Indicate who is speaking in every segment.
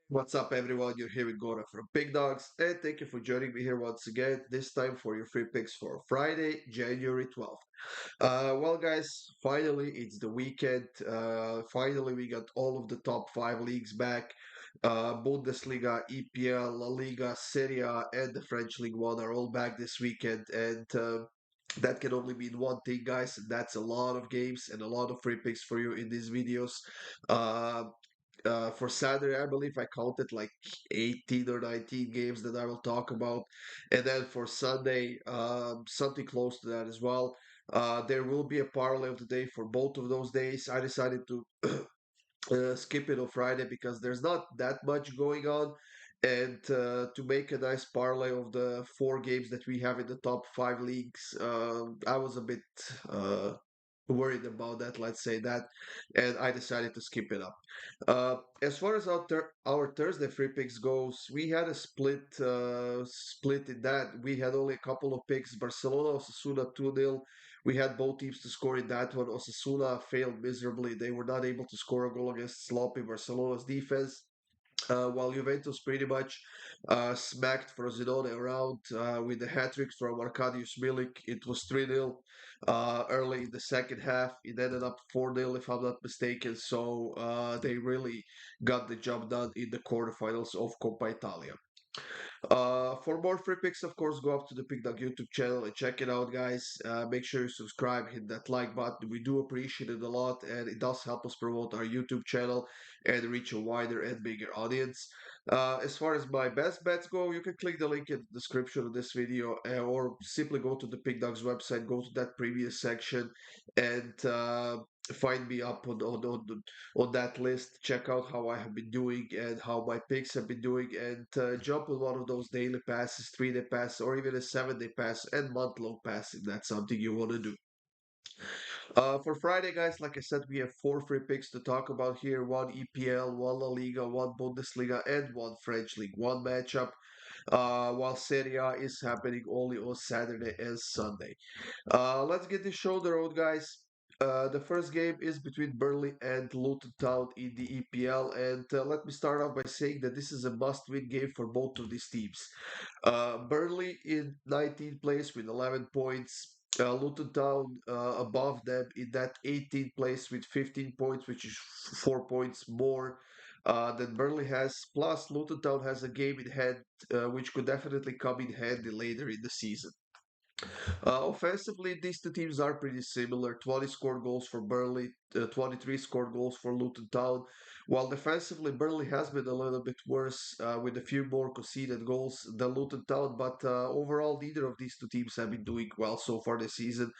Speaker 1: What's up, everyone? You're here with Goran from Pickdawgz, and thank you for joining me here once again, this time for your free picks for Friday, January 12th. Well, guys, finally, it's the weekend. Finally, we got all of the top five leagues back. Bundesliga, EPL, La Liga, Serie, and the French League One are all back this weekend, and that can only mean one thing, guys, and that's a lot of games and a lot of free picks for you in these videos. Uh, for Saturday, I believe I counted like 18 or 19 games that I will talk about. And then for Sunday, something close to that as well. There will be a parlay of the day for both of those days. I decided to skip it on Friday because there's not that much going on. And to make a nice parlay of the four games that we have in the top five leagues, I was a bit uh, worried about that, let's say that, and I decided to skip it up. As far as our Thursday free picks goes, we had a split in that. We had only a couple of picks. Barcelona, Osasuna 2-0. We had both teams to score in that one. Osasuna failed miserably. They were not able to score a goal against sloppy Barcelona's defense. While Juventus pretty much smacked Frosinone around with a hat trick from Arkadiusz Milik. It was 3-0 early in the second half. It ended up 4-0 if I'm not mistaken. So they really got the job done in the quarterfinals of Coppa Italia. For more free picks, of course, go up to the Pickdawgz YouTube channel and check it out, guys. Make sure you subscribe, hit that like button. We do appreciate it a lot, and it does help us promote our YouTube channel and reach a wider and bigger audience. As far as my best bets go, you can click the link in the description of this video, or simply go to the Pickdawgz website, go to that previous section, and find me up on that list. Check out how I have been doing and how my picks have been doing, and jump on one of those daily passes, 3-day pass, or even a 7-day pass and month-long pass if that's something you want to do. For Friday, guys, like I said, we have four free picks to talk about here: one EPL, one La Liga, one Bundesliga, and one French League One matchup. While Serie A is happening only on Saturday and Sunday. Let's get this show on the road, guys. The first game is between Burnley and Luton Town in the EPL, and let me start off by saying that this is a must-win game for both of these teams. Burnley in 19th place with 11 points. Luton Town above them in that 18th place with 15 points, which is 4 points more than Burnley has. Plus, Luton Town has a game in hand, which could definitely come in handy later in the season. Offensively, these two teams are pretty similar. 20 scored goals for Burnley, 23 scored goals for Luton Town. While defensively, Burnley has been a little bit worse with a few more conceded goals than Luton Town, but overall, neither of these two teams have been doing well so far this season.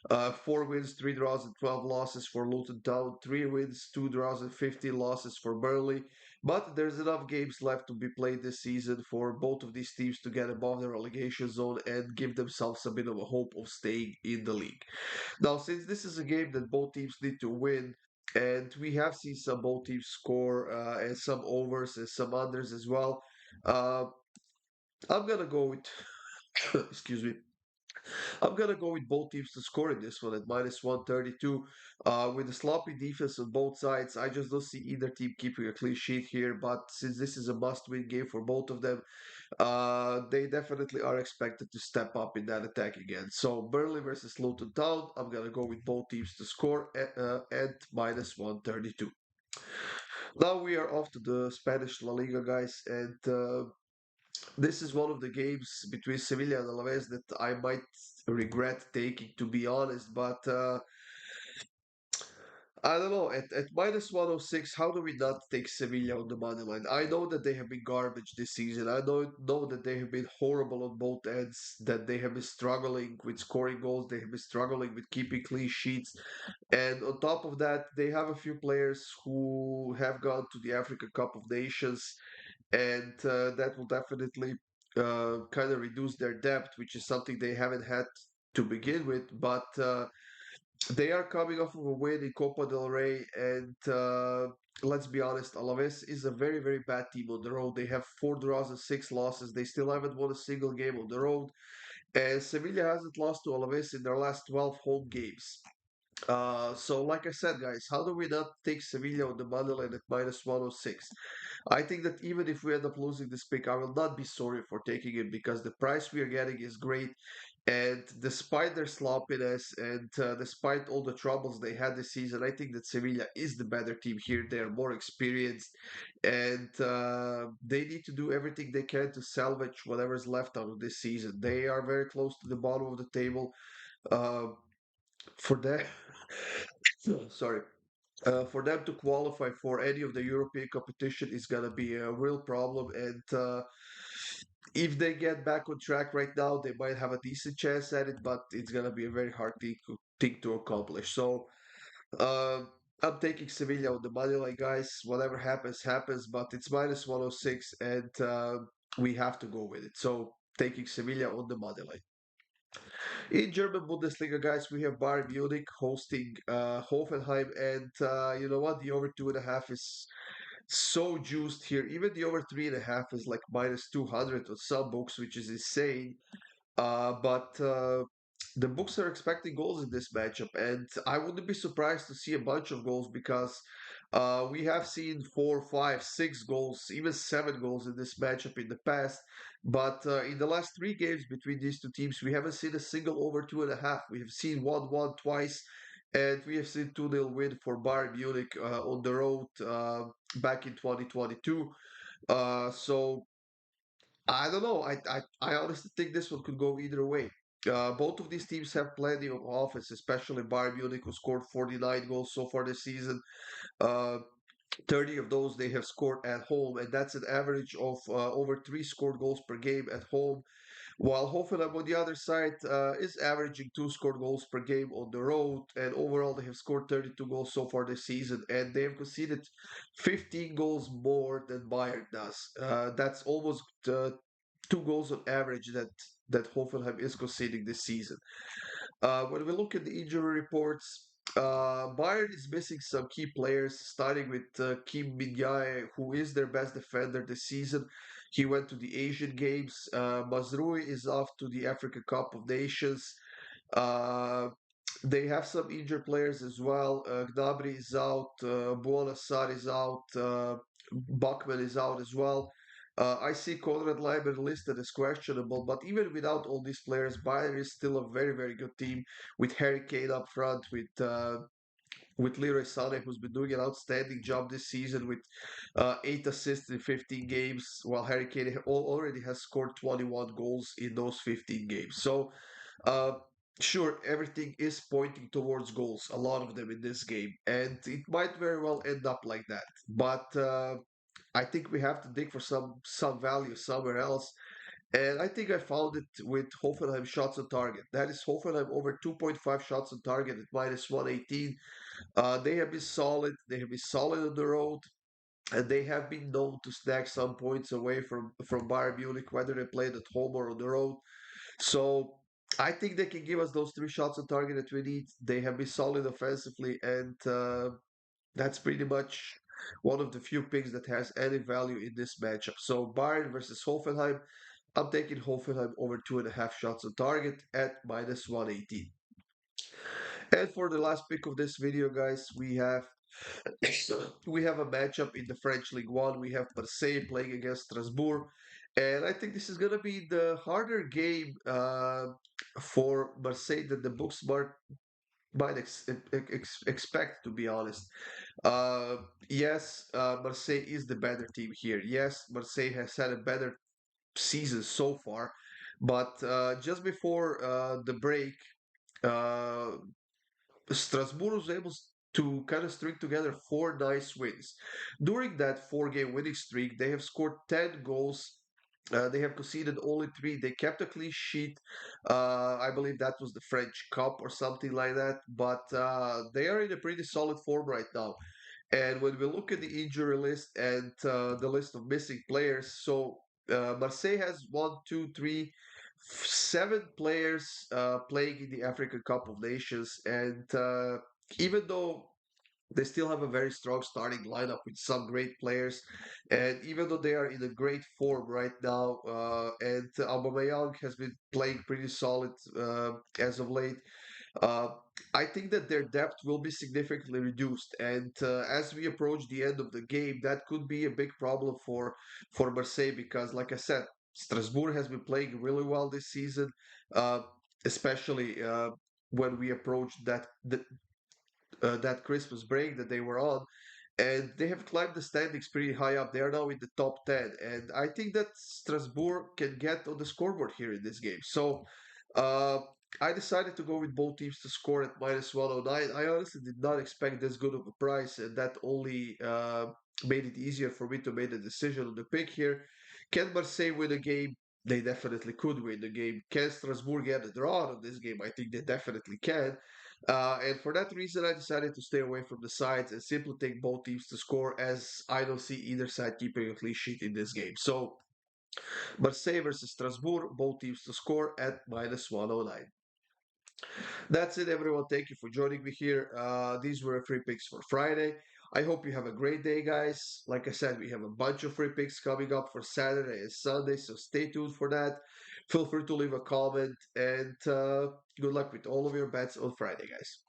Speaker 1: 4 wins, 3 draws, and 12 losses for Luton Town. 3 wins, 2 draws, and 15 losses for Burnley. But there's enough games left to be played this season for both of these teams to get above the relegation zone and give themselves a bit of a hope of staying in the league. Now, since this is a game that both teams need to win, and we have seen some both teams score and some overs and some unders as well, uh, I'm gonna go with excuse me. I'm gonna go with both teams to score in this one at minus 132. With a sloppy defense on both sides, I just don't see either team keeping a clean sheet here. But since this is a must-win game for both of them, they definitely are expected to step up in that attack again. So Burnley versus Luton Town, I'm gonna go with both teams to score at minus 132. Now we are off to the Spanish La Liga, guys, and this is one of the games between Sevilla and Alaves that I might regret taking, to be honest. But I don't know. At minus 106, how do we not take Sevilla on the money line? I know that they have been garbage this season. I know that they have been horrible on both ends, that they have been struggling with scoring goals, they have been struggling with keeping clean sheets. And on top of that, they have a few players who have gone to the Africa Cup of Nations, and that will definitely kind of reduce their depth, which is something they haven't had to begin with. But they are coming off of a win in Copa del Rey, and let's be honest, Alaves is a very, very bad team on the road. They have 4 draws and 6 losses. They still haven't won a single game on the road, and Sevilla hasn't lost to Alaves in their last 12 home games. So like I said, guys, how do we not take Sevilla on the money line at minus 106? I think that even if we end up losing this pick, I will not be sorry for taking it because the price we are getting is great. And despite their sloppiness and despite all the troubles they had this season, I think that Sevilla is the better team here. They are more experienced and they need to do everything they can to salvage whatever's left out of this season. They are very close to the bottom of the table. Uh, for that, sorry. For them to qualify for any of the European competition is gonna be a real problem, and if they get back on track right now, they might have a decent chance at it, but it's gonna be a very hard thing to accomplish. So uh, I'm taking Sevilla on the money line, guys. Whatever happens, happens, but it's minus 106, and we have to go with it. So taking Sevilla on the money line. In German Bundesliga, guys, we have Bayern Munich hosting Hoffenheim, and you know what? The over 2.5 is so juiced here. Even the over 3.5 is like minus 200 on some books, which is insane. But the books are expecting goals in this matchup, and I wouldn't be surprised to see a bunch of goals because we have seen four, five, six goals, even seven goals in this matchup in the past. But in the last three games between these two teams, we haven't seen a single over 2.5. We have seen 1-1 twice, and we have seen 2-0 win for Bayern Munich on the road back in 2022. So I don't know. I honestly think this one could go either way. Both of these teams have plenty of offense, especially Bayern Munich, who scored 49 goals so far this season. Uh, 30 of those they have scored at home, and that's an average of over three scored goals per game at home. While Hoffenheim on the other side is averaging two scored goals per game on the road, and overall they have scored 32 goals so far this season, and they have conceded 15 goals more than Bayern does. That's almost two goals on average that Hoffenheim is conceding this season. When we look at the injury reports, Bayern is missing some key players, starting with Kim Min-jae, who is their best defender this season. He went to the Asian Games. Mazrui is off to the Africa Cup of Nations. Uh, they have some injured players as well. Gnabry is out. Buonassar is out. Bachmann is out as well. I see Konrad Leimer listed as questionable, but even without all these players, Bayern is still a very, very good team with Harry Kane up front, with Leroy Sané, who's been doing an outstanding job this season with 8 assists in 15 games, while Harry Kane already has scored 21 goals in those 15 games. So, uh, sure, everything is pointing towards goals, a lot of them in this game, and it might very well end up like that. But I think we have to dig for some value somewhere else. And I think I found it with Hoffenheim shots on target. That is Hoffenheim over 2.5 shots on target at minus 118. They have been solid. They have been solid on the road, and they have been known to snag some points away from Bayern Munich, whether they played at home or on the road. So I think they can give us those three shots on target that we need. They have been solid offensively, and that's pretty much one of the few picks that has any value in this matchup. So Bayern versus Hoffenheim. I'm taking Hoffenheim over 2.5 shots on target at minus 118. And for the last pick of this video, guys, we have a matchup in the French League One. We have Marseille playing against Strasbourg, and I think this is gonna be the harder game for Marseille that the books might expect. To be honest, uh, yes, Marseille is the better team here. Yes, Marseille has had a better season so far, but just before the break. Uh, Strasbourg was able to kind of string together four nice wins. During that four-game winning streak, they have scored 10 goals. They have conceded only three. They kept a clean sheet. I believe that was the French Cup or something like that. But they are in a pretty solid form right now. And when we look at the injury list and the list of missing players, so Marseille has one, two, three, seven players playing in the African Cup of Nations, and even though they still have a very strong starting lineup with some great players, and even though they are in a great form right now, and Aubameyang has been playing pretty solid as of late. Uh, I think that their depth will be significantly reduced, and as we approach the end of the game, that could be a big problem for Marseille because, like I said, Strasbourg has been playing really well this season, uh, especially when we approach that Christmas break that they were on, and they have climbed the standings pretty high up. They are now in the top 10, and I think that Strasbourg can get on the scoreboard here in this game. So uh, I decided to go with both teams to score at minus 109. I honestly did not expect this good of a price, and that only made it easier for me to make a decision on the pick here. Can Marseille win a game? They definitely could win the game. Can Strasbourg get a draw on this game? I think they definitely can. And for that reason, I decided to stay away from the sides and simply take both teams to score, as I don't see either side keeping a clean sheet in this game. So, Marseille versus Strasbourg, both teams to score at minus 109. That's it, everyone. Thank you for joining me here. These were free picks for Friday. I hope you have a great day, guys. Like I said, we have a bunch of free picks coming up for Saturday and Sunday, so stay tuned for that. Feel free to leave a comment, and good luck with all of your bets on Friday, guys.